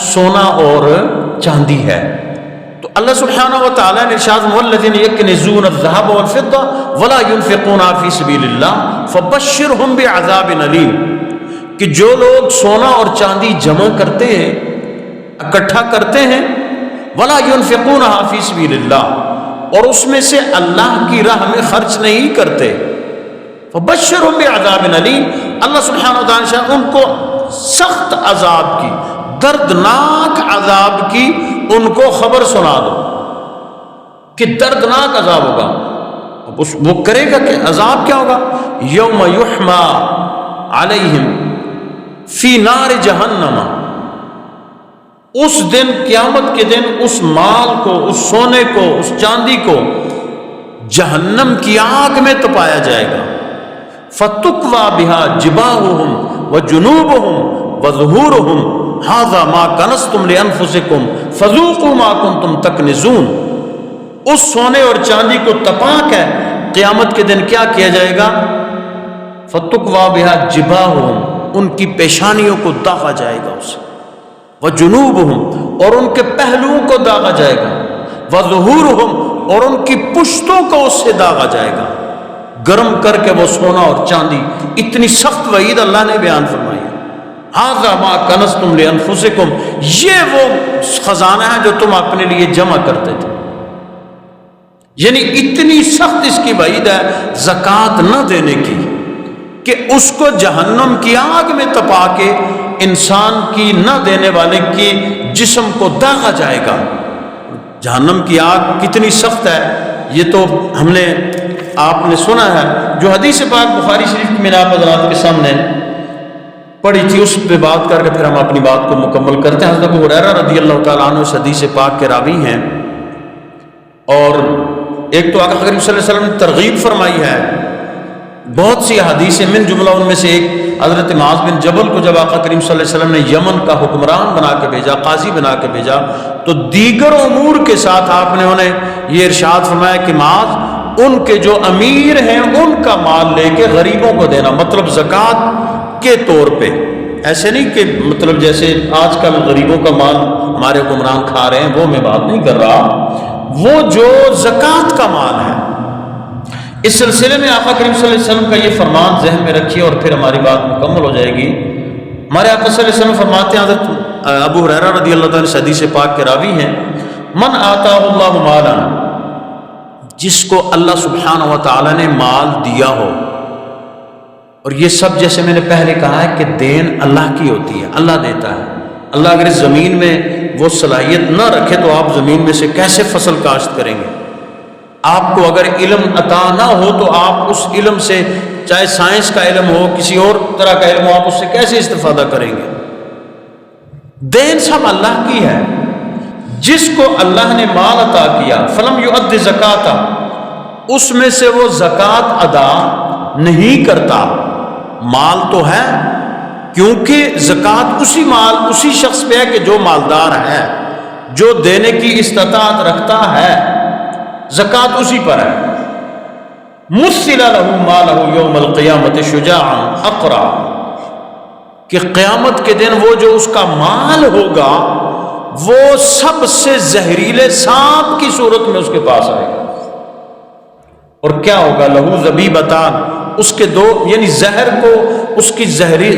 سونا اور چاندی ہے۔ تو اللہ سبحانہ و تعالیٰ نے ارشاد والذین یکنزون الذهب والفضة ولا ينفقونها فی سبیل اللہ فبشرهم بعذاب علیم، کہ جو لوگ سونا اور چاندی جمع کرتے ہیں، اکٹھا کرتے ہیں، ولا ينفقونها فی سبیل اللہ، اور اس میں سے اللہ کی راہ میں خرچ نہیں کرتے، فبشرهم بعذاب علیم، اللہ سبحانہ وتعالیٰ نے ان کو سخت عذاب کی، دردناک عذاب کی ان کو خبر سنا دو کہ دردناک عذاب ہوگا۔ اب وہ کرے گا کہ عذاب کیا ہوگا؟ یوم یحما علیہم فی نار جہنم، اس دن قیامت کے دن اس مال کو، اس سونے کو، اس چاندی کو جہنم کی آگ میں تپایا جائے گا۔ فتکوی بہا جباہہم وجنوبہم وظہورہم ھذا ما کنزتم لانفسکم فذوقوا ما کنتم تکنزون۔ اس سونے اور چاندی کو تپا کے قیامت کے دن کیا کیا جائے گا؟ فتکوی بہا جباہہم، ان کی پیشانیوں کو داغا جائے گا اسے، وجنوبہم، اور ان کے پہلوؤں کو داغا جائے گا، وظہورہم، اور ان کی پشتوں کو اس سے داغا جائے گا، گرم کر کے وہ سونا اور چاندی۔ اتنی سخت وعید اللہ نے بیان فرمائی ہے۔ ھذا ما کنزتم لانفسکم، یہ وہ خزانہ ہے جو تم اپنے لیے جمع کرتے تھے۔ یعنی اتنی سخت اس کی وعید ہے زکوٰۃ نہ دینے کی کہ اس کو جہنم کی آگ میں تپا کے انسان کی نہ دینے والے کی جسم کو داغا جائے گا۔ جہنم کی آگ کتنی سخت ہے یہ تو ہم نے، آپ نے سنا ہے، جو حدیث پاک بخاری شریف میں آپ حضرات کے سامنے پڑھی تھی، اس پہ بات کر کے پھر ہم اپنی بات کو مکمل کرتے ہیں۔ حضرت ابو ہریرہ رضی اللہ تعالیٰ عنہ اس حدیث پاک کے راوی ہیں، اور ایک تو آقا کریم صلی اللہ علیہ وسلم نے ترغیب فرمائی ہے بہت سی حدیثیں، من جملہ ان میں سے ایک حضرت معاذ بن جبل کو جب آقا کریم صلی اللہ علیہ وسلم نے یمن کا حکمران بنا کے بھیجا، قاضی بنا کے بھیجا، تو دیگر امور کے ساتھ آپ نے انہیں یہ ارشاد فرمایا کہ معاذ، ان کے جو امیر ہیں ان کا مال لے کے غریبوں کو دینا، مطلب زکوٰۃ کے طور پہ، ایسے نہیں کہ مطلب جیسے آج کل غریبوں کا مال ہمارے حکمران کھا رہے ہیں، وہ میں بات نہیں کر رہا، وہ جو زکوٰۃ کا مال ہے۔ اس سلسلے میں آقا کریم صلی اللہ علیہ وسلم کا یہ فرمان ذہن میں رکھیے اور پھر ہماری بات مکمل ہو جائے گی۔ ہمارے آقا صلی اللہ علیہ وسلم فرماتے ہیں، حضرت ابو ہریرہ رضی اللہ تعالیٰ عنہ حدیث پاک کے راوی ہیں، من آتاہ اللہ مالا، جس کو اللہ سبحانہ و تعالیٰ نے مال دیا ہو، اور یہ سب جیسے میں نے پہلے کہا ہے کہ دین اللہ کی ہوتی ہے، اللہ دیتا ہے۔ اللہ اگر اس زمین میں وہ صلاحیت نہ رکھے تو آپ زمین میں سے کیسے فصل کاشت کریں گے؟ آپ کو اگر علم عطا نہ ہو تو آپ اس علم سے، چاہے سائنس کا علم ہو، کسی اور طرح کا علم ہو، آپ اس سے کیسے استفادہ کریں گے؟ دین سب اللہ کی ہے۔ جس کو اللہ نے مال عطا کیا، فلم یؤد زکاۃ، اس میں سے وہ زکوٰۃ ادا نہیں کرتا، مال تو ہے، کیونکہ زکوٰۃ اسی شخص پہ ہے کہ جو مالدار ہے، جو دینے کی استطاعت رکھتا ہے، زکوٰۃ اسی پر ہے۔ مثل له مالہ یوم القیامت شجاعا اقرع، کہ قیامت کے دن وہ جو اس کا مال ہوگا وہ سب سے زہریلے سانپ کی صورت میں اس کے پاس آئے گا، اور کیا ہوگا؟ لہو زبیبتان، اس کے دو، یعنی زہر کو، اس کی زہری،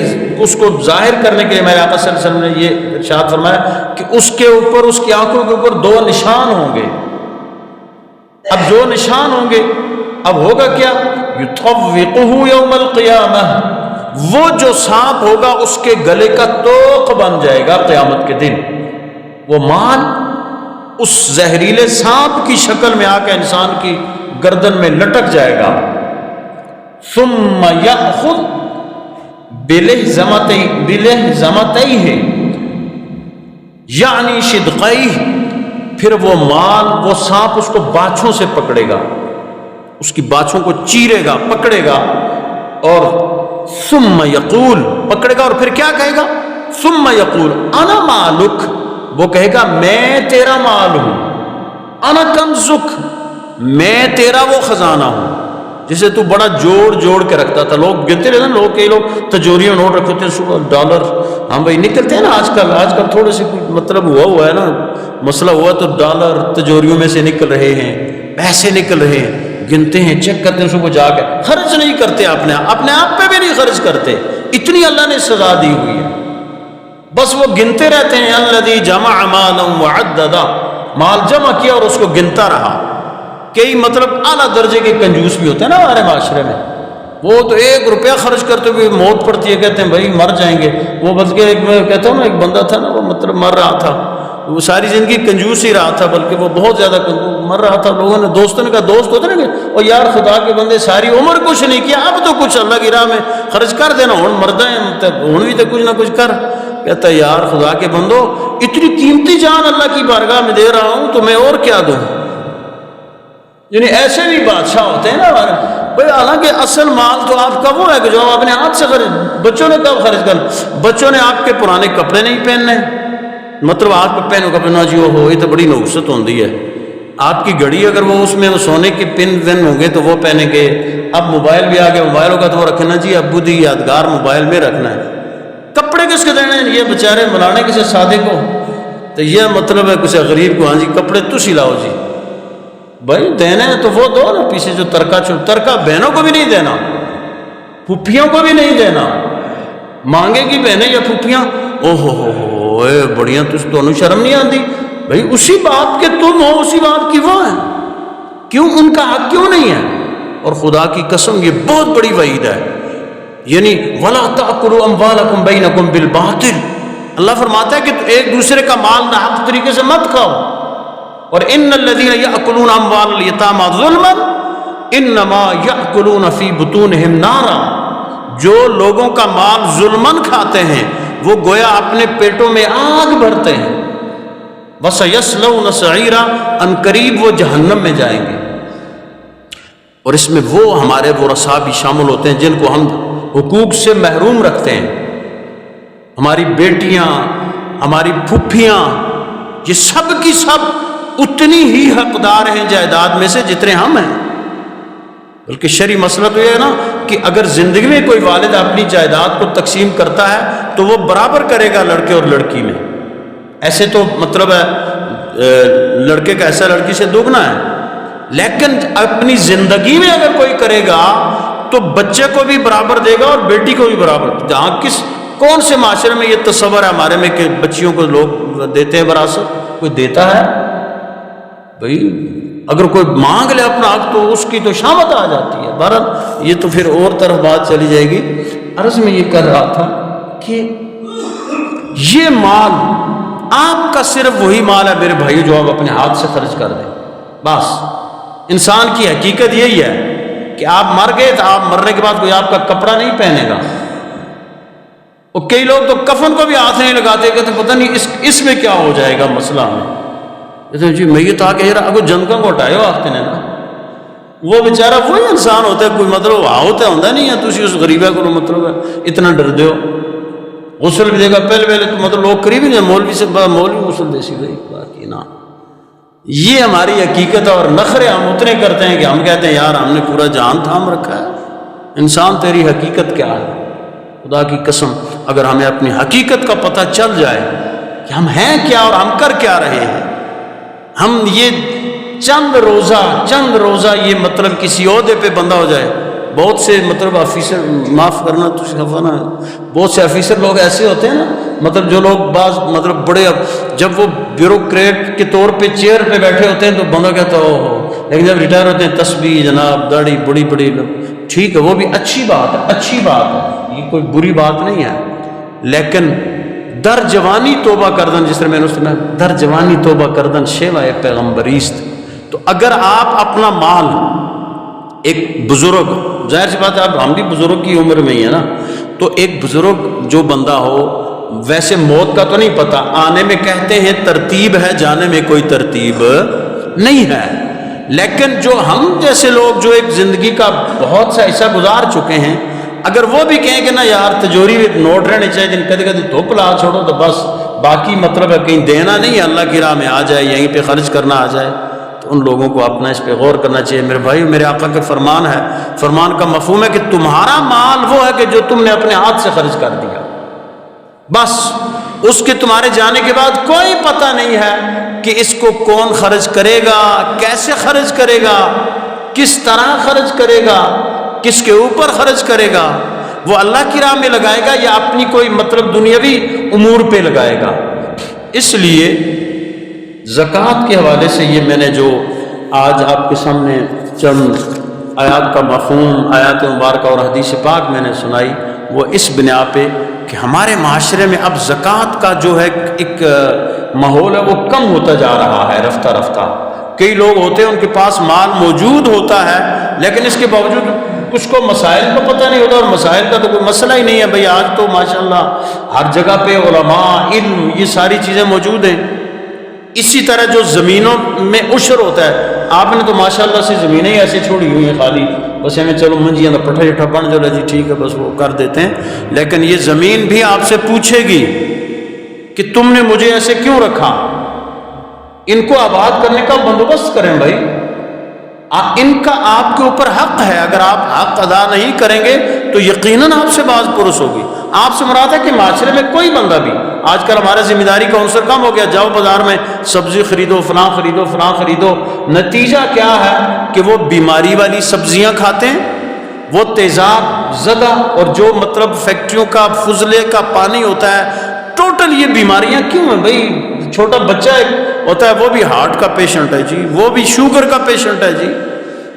اس کو ظاہر کرنے کے لیے میرے آقا صلی اللہ علیہ وسلم نے یہ ارشاد فرمایا کہ اس کے اوپر، اس کی آنکھوں کے اوپر دو نشان ہوں گے۔ اب جو نشان ہوں گے، اب ہوگا کیا؟ یطوقہ یوم القیامہ، وہ جو سانپ ہوگا اس کے گلے کا توق بن جائے گا قیامت کے دن، وہ مال اس زہریلے سانپ کی شکل میں آ کے انسان کی گردن میں لٹک جائے گا۔ ثم یأخذ بلہزمتیہ یعنی شدقیہ، پھر وہ مال، وہ سانپ اس کو باچھوں سے پکڑے گا، اس کی باچھوں کو چیرے گا، پکڑے گا، اور ثم یقول، پکڑے گا اور پھر کیا کہے گا؟ ثم یقول انا مالک، وہ کہے گا میں تیرا مال ہوں، انا کنزک، میں تیرا وہ خزانہ ہوں جسے تو بڑا جوڑ کے رکھتا تھا۔ لوگ گنتے رہتے ہیں، لوگ کئی لوگ تجوریوں نوٹ رکھتے ہیں، صبح ڈالر، ہاں بھائی نکلتے ہیں نا آج کل تھوڑے سے مطلب ہوا ہے نا، مسئلہ ہوا تو ڈالر تجوریوں میں سے نکل رہے ہیں، پیسے نکل رہے ہیں، گنتے ہیں، چیک کرتے ہیں، صبح جا کے خرچ نہیں کرتے، اپنے آپ پہ بھی نہیں خرچ کرتے، اتنی اللہ نے سزا دی ہوئی ہے، بس وہ گنتے رہتے ہیں۔ الذی جمع مالا وعددا، مال جمع کیا اور اس کو گنتا رہا، کئی مطلب اعلیٰ درجے کے کنجوس بھی ہوتے ہیں نا ہمارے معاشرے میں، وہ تو 1 روپیہ خرچ کرتے ہوئے موت پڑتی ہے، کہتے ہیں بھائی مر جائیں گے وہ، بلکہ ایک میں کہتا ہوں نا ایک بندہ تھا نا وہ مطلب مر رہا تھا، وہ ساری زندگی کنجوس ہی رہا تھا، بلکہ وہ بہت زیادہ مر رہا تھا، لوگوں نے دوستوں نے کہا، دوست ہوتے نا کہ اور یار خدا کے بندے ساری عمر کچھ نہیں کیا، اب تو کچھ اللہ کی راہ میں خرچ کر دینا، ہوں مردہ ہیں ہوں بھی تو کچھ نہ کچھ کر، کہتا ہے یار خدا کے بندو اتنی قیمتی جان اللہ کی بارگاہ میں دے رہا ہوں تو میں اور کیا دوں۔ یعنی ایسے بھی بادشاہ ہوتے ہیں نا ہمارے بھائی، حالانکہ اصل مال تو آپ کا وہ ہے کہ جو آپ اپنے ہاتھ سے خرچ، بچوں نے کب خرچ کرنا، بچوں نے آپ کے پرانے کپڑے نہیں پہننے، مطلب آپ کو پہنو کپڑے نہ جی ہو، یہ تو بڑی نوسط ہوتی ہے، آپ کی گھڑی اگر وہ اس میں وہ سونے کے پن ون ہوں گے تو وہ پہنیں گے، اب موبائل بھی آ گیا، موبائل ہوگا تو وہ رکھنا جی ابو دی یادگار موبائل میں رکھنا ہے، کپڑے کس کے دینے ہیں، یہ بیچارے بلانے کسی سادے کو، تو یہ مطلب ہے کسی غریب کو، ہاں جی کپڑے تسی لاؤ جی، بھائی دینے ہیں تو وہ دو نا، پیچھے جو ترکا بہنوں کو بھی نہیں دینا، پھوپھیوں کو بھی نہیں دینا، مانگے گی بہنیں یا پھوپھیاں، او ہو اے بڑیاں تمہیں شرم نہیں آتی، بھائی اسی باپ کے تم ہو، اسی باپ کی وہ ہیں، کیوں ان کا حق کیوں نہیں ہے؟ اور خدا کی قسم یہ بہت بڑی وعید ہے، یعنی وَلَا تَأْكُلُوا أَمْوَالَكُمْ بَيْنَكُمْ بِالْبَاطِلِ، اللہ فرماتا ہے کہ ایک دوسرے کا مال ناحق طریقے سے مت کھاؤ، اور ان الذين ياكلون اموال اليتامى ظلما انما ياكلون في بطونهم نارا، جو لوگوں کا مال ظلمن کھاتے ہیں وہ گویا اپنے پیٹوں میں آگ بھرتے ہیں، وسيصلون سعيرا، ان قریب وہ جہنم میں جائیں گے۔ اور اس میں وہ ہمارے ورثاء بھی شامل ہوتے ہیں جن کو ہم حقوق سے محروم رکھتے ہیں، ہماری بیٹیاں، ہماری پھوپھیاں، یہ سب کی سب اتنی ہی حقدار ہیں جائیداد میں سے جتنے ہم ہیں، بلکہ شرعی مسئلہ تو یہ ہے نا کہ اگر زندگی میں کوئی والد اپنی جائیداد کو تقسیم کرتا ہے تو وہ برابر کرے گا لڑکے اور لڑکی میں، ایسے تو مطلب ہے لڑکے کا ایسا لڑکی سے دوگنا ہے، لیکن اپنی زندگی میں اگر کوئی کرے گا تو بچے کو بھی برابر دے گا اور بیٹی کو بھی برابر، جہاں کون سے معاشرے میں یہ تصور ہے ہمارے میں کہ بچیوں کو لوگ دیتے ہیں وراثت، کوئی دیتا ہے؟ بھائی اگر کوئی مانگ لے اپنا حق تو اس کی تو شامت آ جاتی ہے۔ بہرحال یہ تو پھر اور طرف بات چلی جائے گی۔ عرض میں یہ کر رہا تھا کہ یہ مال آپ کا صرف وہی مال ہے میرے بھائی جو آپ اپنے ہاتھ سے خرچ کر دیں، بس انسان کی حقیقت یہی ہے کہ آپ مر گئے تو آپ مرنے کے بعد کوئی آپ کا کپڑا نہیں پہنے گا، اور کئی لوگ تو کفن کو بھی ہاتھ نہیں لگاتے، کہتے پتہ نہیں اس میں کیا ہو جائے گا مسئلہ میں، جی میت آ کے اگو جنگا کو ہٹاؤ آختے ہیں نا، وہ بیچارہ وہی انسان ہوتا ہے، کوئی مطلب ہوتا نہیں ہے، تھی اس غریبہ کو مطلب ہے اتنا ڈر دیو، غسل بھی دے گا پہلے تو مطلب لوگ قریب ہی نہیں، مولوی سے مولوی غسل دے سی بھائی، باقی نا یہ ہماری حقیقت اور نخرے ہم اتنے کرتے ہیں کہ ہم کہتے ہیں یار ہم نے پورا جان تھام رکھا ہے، انسان تیری حقیقت کیا ہے؟ خدا کی قسم اگر ہمیں اپنی حقیقت کا پتہ چل جائے کہ ہم ہیں کیا اور ہم کر کیا رہے ہیں، ہم یہ چند روزہ یہ مطلب کسی عہدے پہ بندہ ہو جائے، بہت سے مطلب آفیسر، معاف کرنا بہت سے آفیسر لوگ ایسے ہوتے ہیں نا، مطلب جو لوگ بعض مطلب بڑے، جب وہ بیوروکریٹ کے طور پہ چیئر پہ بیٹھے ہوتے ہیں تو بندہ کہتا ہو، لیکن جب ریٹائر ہوتے ہیں تسبیح جناب داڑھی بڑی ٹھیک ہے، وہ بھی اچھی بات ہے، یہ کوئی بری بات نہیں ہے، لیکن در جوانی توبہ کردن، جس طرح میں نے سنا در جوانی توبہ کردن شیوائے پیغمبریست، تو اگر آپ اپنا مال ایک بزرگ، ظاہر سی بات ہے اب ہم بھی بزرگ کی عمر میں ہی ہے نا، تو ایک بزرگ جو بندہ ہو، ویسے موت کا تو نہیں پتہ، آنے میں کہتے ہیں ترتیب ہے، جانے میں کوئی ترتیب نہیں ہے، لیکن جو ہم جیسے لوگ جو ایک زندگی کا بہت سا حصہ گزار چکے ہیں، اگر وہ بھی کہیں کہ نا یار تجوری میں نوٹ رہنے چاہیے جن کدی دھوپ لا چھوڑو تو بس باقی مطلب ہے کہیں دینا نہیں ہے، اللہ کی راہ میں آ جائے، یہیں پہ خرچ کرنا آ جائے، تو ان لوگوں کو اپنا اس پہ غور کرنا چاہیے۔ میرے بھائی میرے آقا کا فرمان ہے، فرمان کا مفہوم ہے کہ تمہارا مال وہ ہے کہ جو تم نے اپنے ہاتھ سے خرچ کر دیا، بس اس کے تمہارے جانے کے بعد کوئی پتہ نہیں ہے کہ اس کو کون خرچ کرے گا، کیسے خرچ کرے گا، کس طرح خرچ کرے گا، کس کے اوپر خرچ کرے گا، وہ اللہ کی راہ میں لگائے گا یا اپنی کوئی مطلب دنیاوی امور پہ لگائے گا۔ اس لیے زکوٰۃ کے حوالے سے یہ میں نے جو آج آپ کے سامنے چند آیات کا مفہوم، آیات مبارکہ اور حدیث پاک میں نے سنائی، وہ اس بنا پہ کہ ہمارے معاشرے میں اب زکوٰۃ کا جو ہے ایک ماحول ہے وہ کم ہوتا جا رہا ہے رفتہ رفتہ۔ کئی لوگ ہوتے ہیں ان کے پاس مال موجود ہوتا ہے، لیکن اس کے باوجود کچھ کو مسائل کا پتہ نہیں ہوتا، اور مسائل کا تو کوئی مسئلہ ہی نہیں ہے بھائی۔ آج تو ماشاءاللہ ہر جگہ پہ علماء، علم، یہ ساری چیزیں موجود ہیں۔ اسی طرح جو زمینوں میں عشر ہوتا ہے، آپ نے تو ماشاءاللہ سے زمینیں ایسے چھوڑی ہوئی ہیں خالی، بس ہمیں چلو منجیاں پٹھا جٹھا بن جو جی ٹھیک ہے بس وہ کر دیتے ہیں، لیکن یہ زمین بھی آپ سے پوچھے گی کہ تم نے مجھے ایسے کیوں رکھا۔ ان کو آباد کرنے کا بندوبست کریں بھائی، ان کا آپ کے اوپر حق ہے۔ اگر آپ حق ادا نہیں کریں گے تو یقیناً آپ سے باز پرس ہوگی۔ آپ سے مراد ہے کہ معاشرے میں کوئی بندہ بھی، آج کل ہمارے ذمہ داری کا عنصر کم ہو گیا، جاؤ بازار میں سبزی خریدو، فلاں خریدو، فلاں خریدو، نتیجہ کیا ہے کہ وہ بیماری والی سبزیاں کھاتے ہیں، وہ تیزاب زدہ، اور جو مطلب فیکٹریوں کا فضلے کا پانی ہوتا ہے، ٹوٹل یہ بیماریاں کیوں ہیں بھائی؟ چھوٹا بچہ ہوتا ہے وہ بھی ہارٹ کا پیشنٹ ہے جی، وہ بھی شوگر کا پیشنٹ ہے جی۔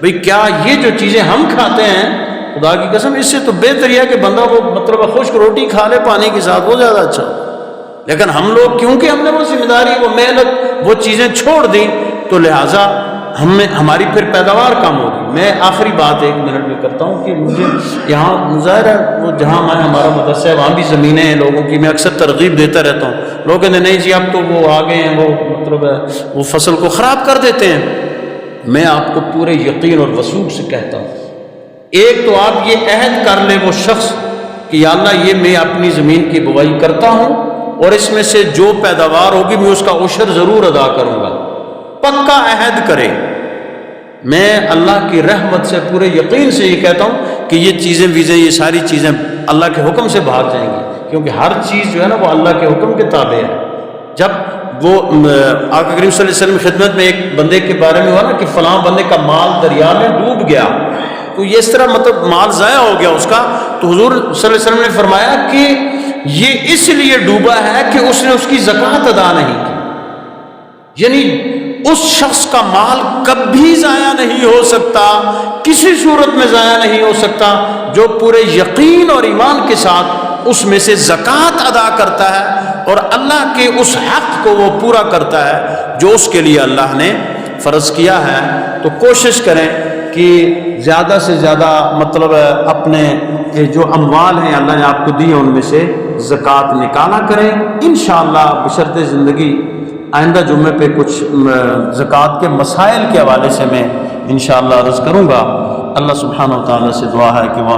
بھئی کیا یہ جو چیزیں ہم کھاتے ہیں، خدا کی قسم اس سے تو بہتر یہ ہے کہ بندہ وہ مطلب خشک روٹی کھا لے پانی کے ساتھ، وہ زیادہ اچھا۔ لیکن ہم لوگ کیونکہ ہم نے وہ ذمہ داری، وہ محنت، وہ چیزیں چھوڑ دیں، تو لہٰذا ہماری پھر پیداوار کم ہوگی۔ میں آخری بات 1 منٹ میں کرتا ہوں کہ مجھے یہاں ظاہر ہے وہ جہاں ہمارا مدرسہ ہے وہاں بھی زمینیں ہیں لوگوں کی، میں اکثر ترغیب دیتا رہتا ہوں۔ لوگ کہتے ہیں نہیں جی اب تو وہ آگے ہیں، وہ مطلب وہ فصل کو خراب کر دیتے ہیں۔ میں آپ کو پورے یقین اور وثوق سے کہتا ہوں، ایک تو آپ یہ عہد کر لیں وہ شخص کہ یا اللہ یہ میں اپنی زمین کی بوائی کرتا ہوں اور اس میں سے جو پیداوار ہوگی میں اس کا عشر ضرور ادا کروں گا، پکا عہد کرے۔ میں اللہ کی رحمت سے پورے یقین سے یہ کہتا ہوں کہ یہ چیزیں ویزیں، یہ ساری چیزیں اللہ کے حکم سے بھاگ جائیں گی، کیونکہ ہر چیز جو ہے نا وہ اللہ کے حکم کے تابع ہے۔ جب وہ آقا کریم صلی اللہ علیہ وسلم کی خدمت میں ایک بندے کے بارے میں ہوا نا کہ فلاں بندے کا مال دریا میں ڈوب گیا، تو یہ اس طرح مطلب مال ضائع ہو گیا اس کا، تو حضور صلی اللہ علیہ وسلم نے فرمایا کہ یہ اس لیے ڈوبا ہے کہ اس نے اس کی زکوٰۃ ادا نہیں کی۔ یعنی اس شخص کا مال کبھی ضائع نہیں ہو سکتا، کسی صورت میں ضائع نہیں ہو سکتا، جو پورے یقین اور ایمان کے ساتھ اس میں سے زکوٰۃ ادا کرتا ہے اور اللہ کے اس حق کو وہ پورا کرتا ہے جو اس کے لیے اللہ نے فرض کیا ہے۔ تو کوشش کریں کہ زیادہ سے زیادہ مطلب اپنے جو اموال ہیں اللہ نے آپ کو دی ان میں سے زکوٰۃ نکالا کریں انشاءاللہ، بشرط زندگی۔ آئندہ جمعے پہ کچھ زکوٰۃ کے مسائل کے حوالے سے میں انشاءاللہ عرض کروں گا۔ اللہ سبحانہ و تعالیٰ سے دعا ہے کہ وہ